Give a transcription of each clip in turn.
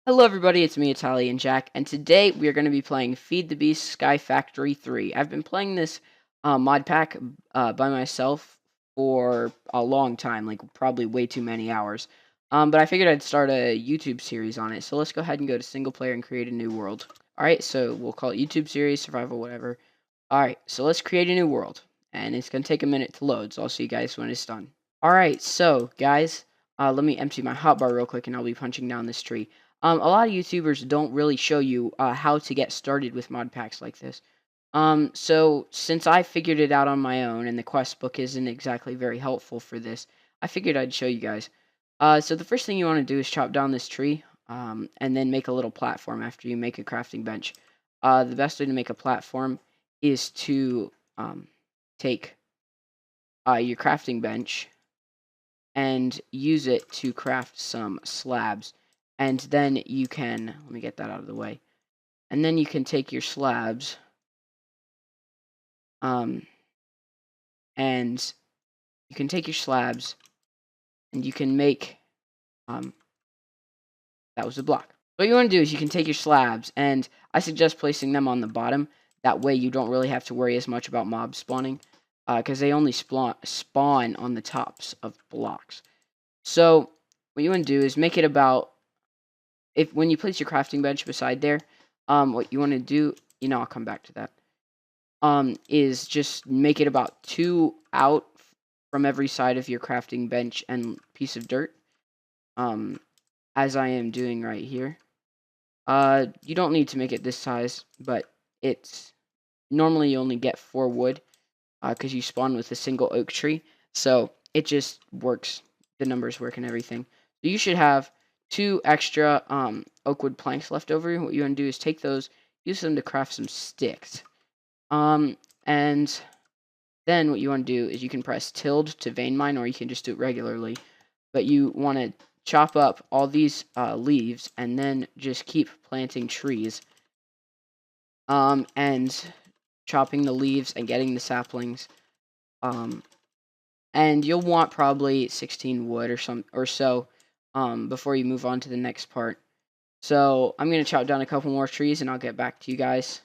Hello everybody, it's me, Italian Jack, and today we are going to be playing Feed the Beast Sky Factory 3. I've been playing this mod pack by myself for a long time, like probably way too many hours. But I figured I'd start a YouTube series on it, so let's go ahead and go to single player and create a new world. Alright, so we'll call it YouTube series, survival, whatever. Alright, so let's create a new world, and it's going to take a minute to load, so I'll see you guys when it's done. Alright, so guys, let me empty my hotbar real quick and I'll be punching down this tree. A lot of YouTubers don't really show you how to get started with mod packs like this. So since I figured it out on my own and the quest book isn't exactly very helpful for this, I figured I'd show you guys. So the first thing you want to do is chop down this tree, and then make a little platform after you make a crafting bench. The best way to make a platform is to take your crafting bench and use it to craft some slabs. And then you can, let me get that out of the way. And then you can take your slabs, um, and you can take your slabs and you can make, um, that was a block. What you want to do is you can take your slabs, and I suggest placing them on the bottom. That way you don't really have to worry as much about mobs spawning, because they only spawn on the tops of blocks. So what you want to do is make it about, when you place your crafting bench beside there, what you want to do, I'll come back to that. Is just make it about 2 out from every side of your crafting bench and piece of dirt. As I am doing right here. You don't need to make it this size, but it's normally you only get 4 wood, because you spawn with a single oak tree, so it just works. The numbers work and everything. So you should have 2 extra oak wood planks left over. What you want to do is take those, use them to craft some sticks. And then what you want to do is you can press tilde to vein mine, or you can just do it regularly. But you want to chop up all these leaves and then just keep planting trees. And chopping the leaves and getting the saplings. And you'll want probably 16 wood or so before you move on to the next part. So I'm going to chop down a couple more trees and I'll get back to you guys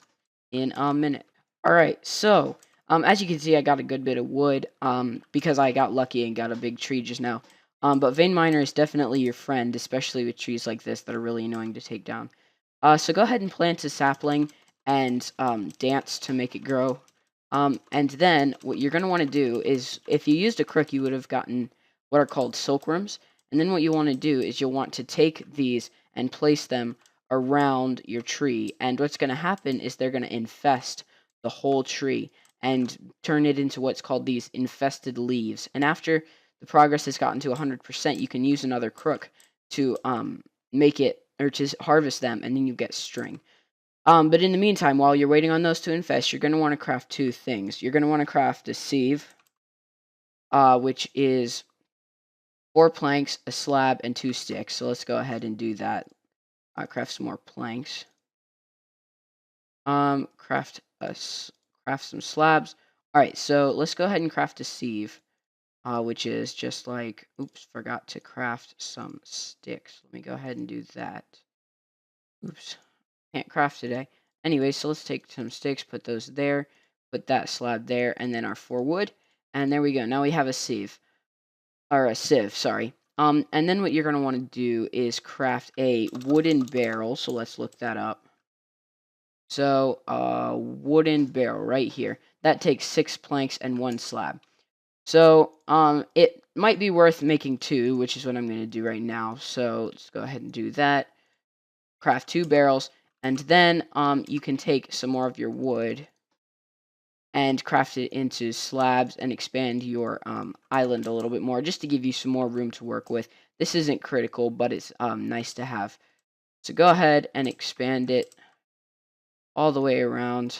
in a minute. Alright, so as you can see, I got a good bit of wood because I got lucky and got a big tree just now. But vein miner is definitely your friend, especially with trees like this that are really annoying to take down. So go ahead and plant a sapling and dance to make it grow. And then what you're going to want to do is, if you used a crook, you would have gotten what are called silkworms. And then what you want to do is you'll want to take these and place them around your tree. And what's going to happen is they're going to infest the whole tree and turn it into what's called these infested leaves. And after the progress has gotten to 100%, you can use another crook to make it, or to harvest them, and then you get string. But in the meantime, while you're waiting on those to infest, you're going to want to craft 2 things. You're going to want to craft a sieve, which is 4 planks, a slab, and 2 sticks. So let's go ahead and do that. Craft some more planks. Craft some slabs. All right, so let's go ahead and craft a sieve, which is just like, oops, forgot to craft some sticks. Let me go ahead and do that. Oops, can't craft today. Anyway, so let's take some sticks, put those there, put that slab there, and then our 4 wood, and there we go. Now we have a sieve, or a sieve, sorry. And then what you're going to want to do is craft a wooden barrel. So let's look that up. So, wooden barrel right here. That takes 6 planks and 1 slab. So, it might be worth making 2, which is what I'm going to do right now. So let's go ahead and do that. Craft 2 barrels, and then you can take some more of your wood and craft it into slabs and expand your island a little bit more, just to give you some more room to work with. This isn't critical, but it's nice to have. So go ahead and expand it all the way around,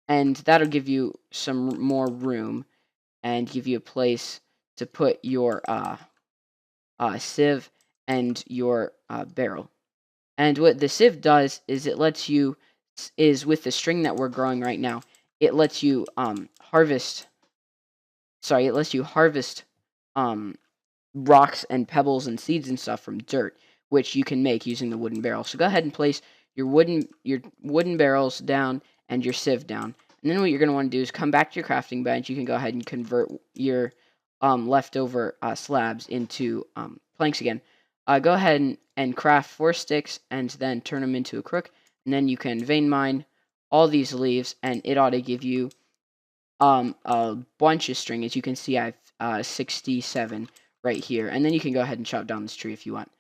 and that'll give you some more room and give you a place to put your sieve and your barrel. And what the sieve does is it lets you, with the string that we're growing right now, it lets you harvest. Sorry, it lets you harvest rocks and pebbles and seeds and stuff from dirt, which you can make using the wooden barrel. So go ahead and place your wooden barrels down and your sieve down. And then what you're going to want to do is come back to your crafting bench. You can go ahead and convert your leftover slabs into planks again. Go ahead and craft 4 sticks and then turn them into a crook. And then you can vein mine all these leaves, and it ought to give you a bunch of string. As you can see, I have 67 right here. And then you can go ahead and chop down this tree if you want.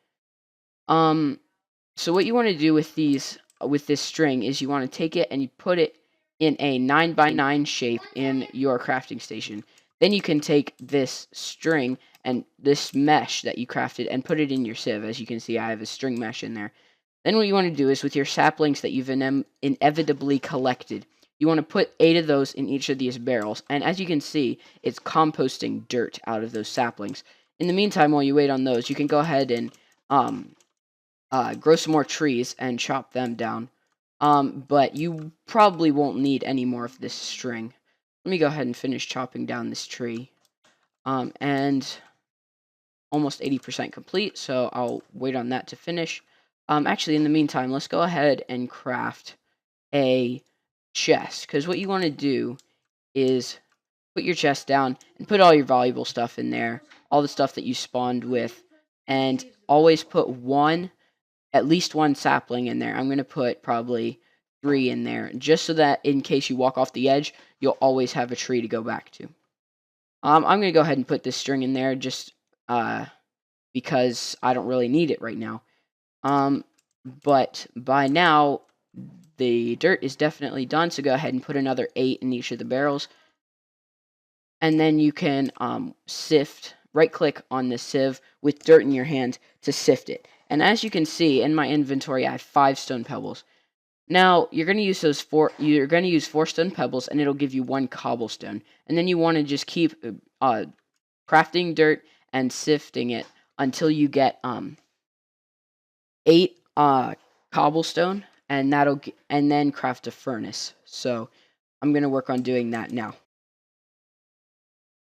So what you want to do with this string is you want to take it and you put it in a 9x9 shape in your crafting station. Then you can take this string and this mesh that you crafted and put it in your sieve. As you can see, I have a string mesh in there. Then what you want to do is with your saplings that you've inevitably collected, you want to put 8 of those in each of these barrels. And as you can see, it's composting dirt out of those saplings. In the meantime, while you wait on those, you can go ahead and grow some more trees and chop them down. But you probably won't need any more of this string. Let me go ahead and finish chopping down this tree. And almost 80% complete, so I'll wait on that to finish. Actually, in the meantime, let's go ahead and craft a chest, because what you want to do is put your chest down and put all your valuable stuff in there, all the stuff that you spawned with, and always put at least one sapling in there. I'm going to put probably 3 in there, just so that in case you walk off the edge, you'll always have a tree to go back to. I'm going to go ahead and put this string in there just because I don't really need it right now. But by now, the dirt is definitely done, so go ahead and put another 8 in each of the barrels. And then you can sift, right-click on the sieve with dirt in your hand to sift it. And as you can see, in my inventory, I have 5 stone pebbles. Now, you're going to use you're going to use 4 stone pebbles, and it'll give you 1 cobblestone. And then you want to just keep crafting dirt and sifting it until you get 8 cobblestone, and then craft a furnace. So I'm going to work on doing that now.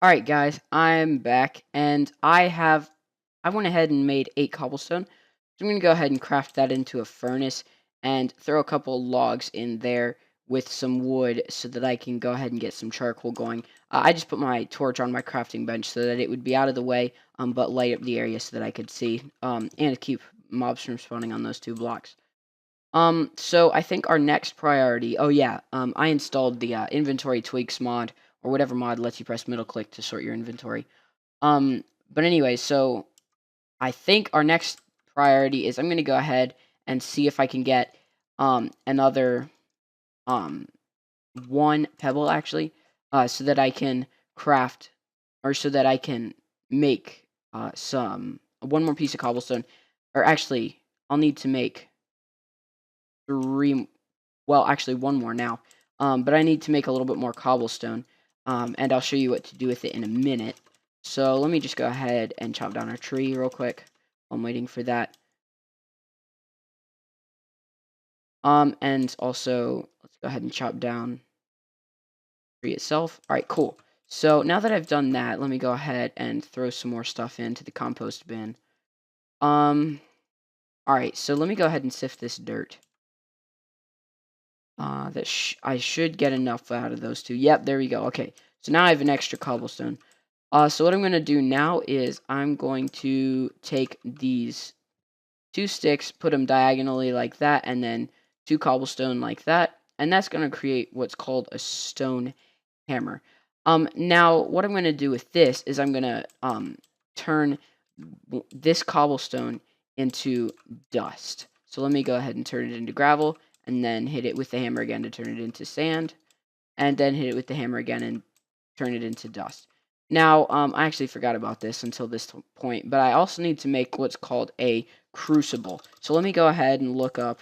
Alright guys, I'm back, and I went ahead and made 8 cobblestone. So I'm going to go ahead and craft that into a furnace and throw a couple logs in there with some wood so that I can go ahead and get some charcoal going. I just put my torch on my crafting bench so that it would be out of the way, but light up the area so that I could see, and keep mobs from spawning on those 2 blocks. So I think our next priority, I installed the inventory tweaks mod, or whatever mod lets you press middle click to sort your inventory. But anyway, so I think our next priority is I'm going to go ahead and see if I can get another 1 pebble actually, so that I can craft, or so that I can make 1 more piece of cobblestone. Or actually, I'll need to make 3, well actually 1 more now. But I need to make a little bit more cobblestone, and I'll show you what to do with it in a minute. So let me just go ahead and chop down our tree real quick while I'm waiting for that. And also, let's go ahead and chop down the tree itself. Alright, cool. So now that I've done that, let me go ahead and throw some more stuff into the compost bin. Alright, so let me go ahead and sift this dirt. I should get enough out of those 2. Yep, there we go. Okay, so now I have an extra cobblestone. So what I'm going to do now is I'm going to take these 2 sticks, put them diagonally like that, and then 2 cobblestone like that, and that's going to create what's called a stone hammer. Now, what I'm going to do with this is I'm going to turn this cobblestone into dust. So let me go ahead and turn it into gravel, and then hit it with the hammer again to turn it into sand, and then hit it with the hammer again and turn it into dust. Now, I actually forgot about this until this point, but I also need to make what's called a crucible. So let me go ahead and look up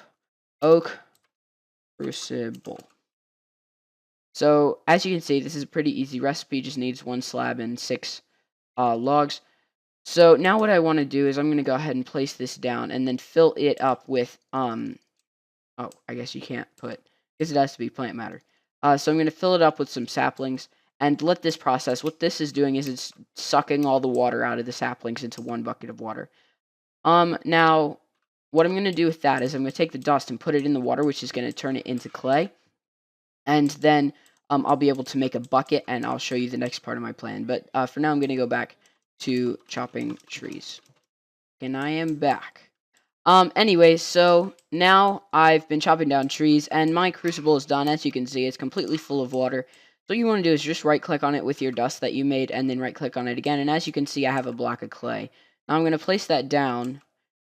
oak crucible. So, as you can see, this is a pretty easy recipe. Just needs 1 slab and 6 logs. So now what I want to do is I'm going to go ahead and place this down and then fill it up with, oh, I guess you can't put, because it has to be plant matter. So I'm going to fill it up with some saplings, and let this process. What this is doing is it's sucking all the water out of the saplings into one bucket of water. Now, what I'm going to do with that is I'm going to take the dust and put it in the water, which is going to turn it into clay. And then I'll be able to make a bucket, and I'll show you the next part of my plan. But for now, I'm going to go back to chopping trees. And I am back. Anyway, so now I've been chopping down trees, and my crucible is done. As you can see, it's completely full of water. So what you want to do is just right-click on it with your dust that you made, and then right-click on it again. And as you can see, I have a block of clay. Now I'm going to place that down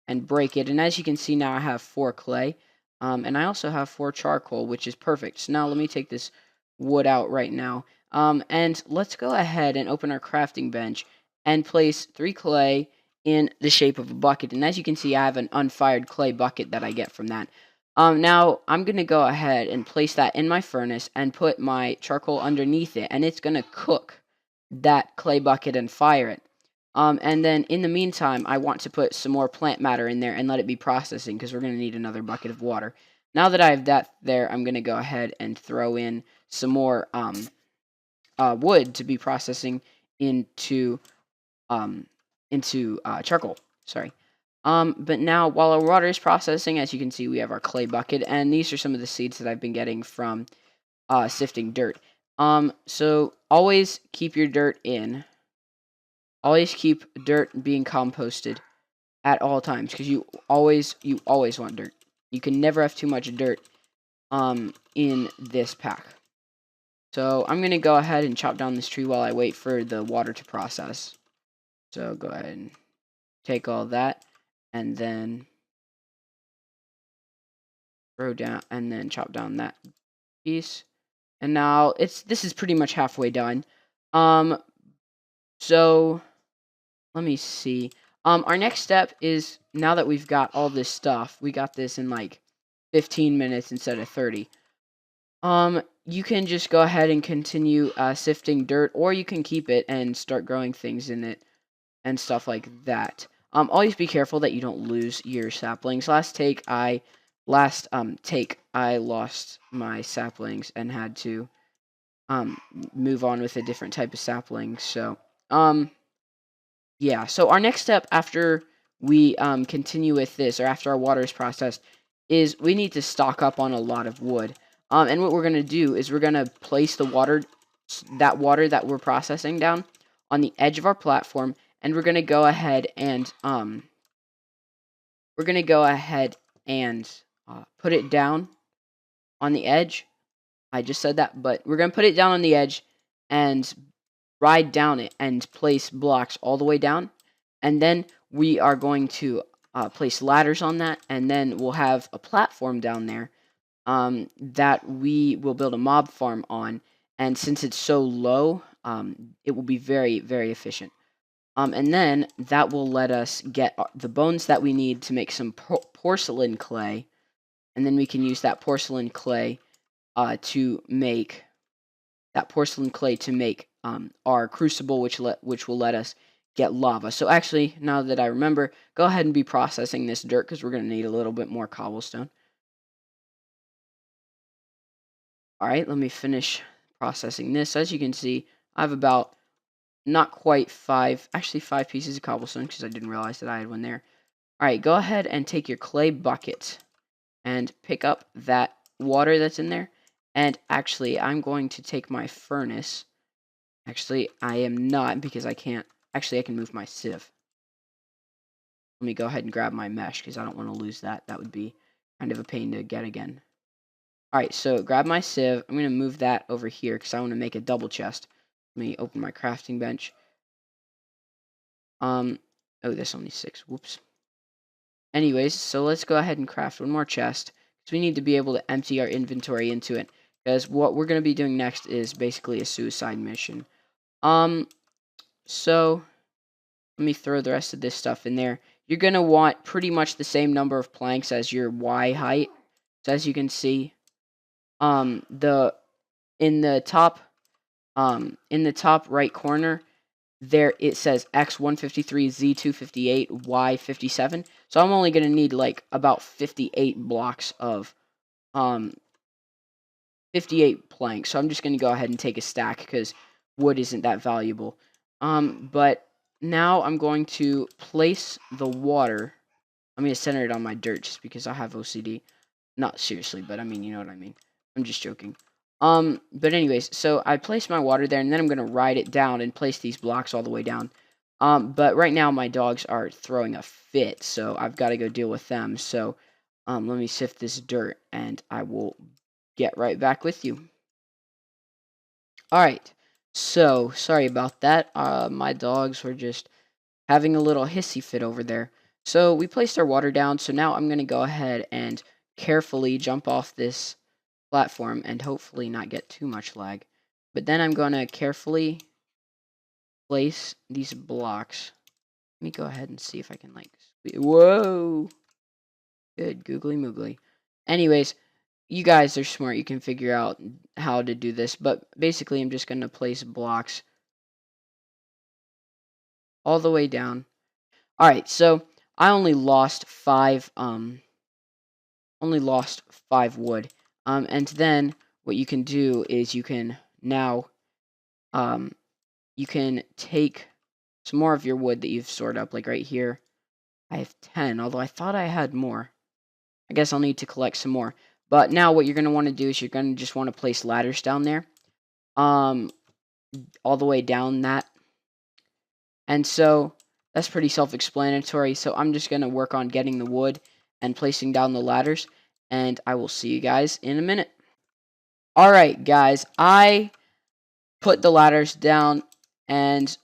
and break it. And as you can see, now I have 4 clay. And I also have 4 charcoal, which is perfect. So now let me take this wood out right now. And let's go ahead and open our crafting bench and place 3 clay in the shape of a bucket. And as you can see, I have an unfired clay bucket that I get from that. Now, I'm going to go ahead and place that in my furnace and put my charcoal underneath it. And it's going to cook that clay bucket and fire it. And then in the meantime, I want to put some more plant matter in there and let it be processing because we're going to need another bucket of water. Now that I have that there, I'm going to go ahead and throw in some more wood to be processing into charcoal. Sorry. But now while our water is processing, as you can see, we have our clay bucket, and these are some of the seeds that I've been getting from sifting dirt. So always keep your dirt in. Always keep dirt being composted at all times because you always want dirt. You can never have too much dirt in this pack. So I'm going to go ahead and chop down this tree while I wait for the water to process. So go ahead and take all that and then throw down and then chop down that piece. And now this is pretty much halfway done. So let me see. Our next step is, now that we've got all this stuff, we got this in like 15 minutes instead of 30. You can just go ahead and continue sifting dirt, or you can keep it and start growing things in it and stuff like that. Always be careful that you don't lose your saplings. Last take I lost my saplings and had to move on with a different type of sapling. So yeah, so our next step after we continue with this, or after our water is processed, is we need to stock up on a lot of wood. And what we're going to do is we're going to place the water that we're processing down on the edge of our platform, and we're going to go ahead and put it down on the edge. I just said that, but we're going to put it down on the edge and ride down it and place blocks all the way down. And then we are going to place ladders on that, and then we'll have a platform down there that we will build a mob farm on. And since it's so low, it will be very, very efficient. And then that will let us get the bones that we need to make some porcelain clay. And then we can use that porcelain clay to make our crucible, which will let us get lava. So actually, now that I remember, go ahead and be processing this dirt because we're going to need a little bit more cobblestone. Alright, let me finish processing this. As you can see, I have about not quite 5 pieces of cobblestone because I didn't realize that I had one there. Alright, go ahead and take your clay bucket and pick up that water that's in there. And actually, I'm going to take my furnace. Actually, I am not because I can't. Actually, I can move my sieve. Let me go ahead and grab my mesh because I don't want to lose that. That would be kind of a pain to get again. Alright, so grab my sieve. I'm going to move that over here because I want to make a double chest. Let me open my crafting bench. Oh, there's only 6. Whoops. Anyways, so let's go ahead and craft one more chest because we need to be able to empty our inventory into it. Because what we're going to be doing next is basically a suicide mission. So let me throw the rest of this stuff in there. You're going to want pretty much the same number of planks as your Y height. So as you can see, in the top right corner, there it says X 153, Z 258, Y 57. So I'm only going to need like about 58 blocks of 58 planks. So I'm just going to go ahead and take a stack because wood isn't that valuable. But now I'm going to place the water. I'm going to center it on my dirt just because I have OCD. Not seriously, but I mean, you know what I mean. I'm just joking. But anyways, so I place my water there, and then I'm going to ride it down and place these blocks all the way down. But right now my dogs are throwing a fit, so I've got to go deal with them. So, let me sift this dirt, and I will get right back with you. Alright, so, sorry about that. My dogs were just having a little hissy fit over there. So, we placed our water down, so now I'm going to go ahead and carefully jump off this platform and hopefully not get too much lag. But then I'm going to carefully place these blocks. Let me go ahead and see if I can, like... Whoa! Good googly moogly. Anyways, you guys are smart. You can figure out how to do this. But basically, I'm just going to place blocks all the way down. Alright, so I only lost 5 wood. And then what you can do is you can now you can take some more of your wood that you've stored up, like right here. I have 10, although I thought I had more. I guess I'll need to collect some more. But now what you're going to want to do is you're going to just want to place ladders down there. All the way down that. And so that's pretty self-explanatory. So I'm just going to work on getting the wood and placing down the ladders. And I will see you guys in a minute. Alright, guys. I put the ladders down and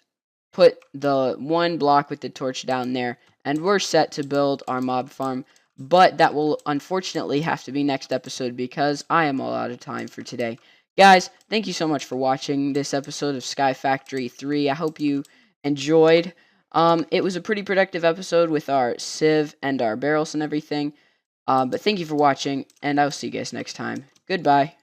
put the one block with the torch down there, and we're set to build our mob farm. But that will unfortunately have to be next episode because I am all out of time for today. Guys, thank you so much for watching this episode of Sky Factory 3. I hope you enjoyed. It was a pretty productive episode with our sieve and our barrels and everything. But thank you for watching, and I will see you guys next time. Goodbye.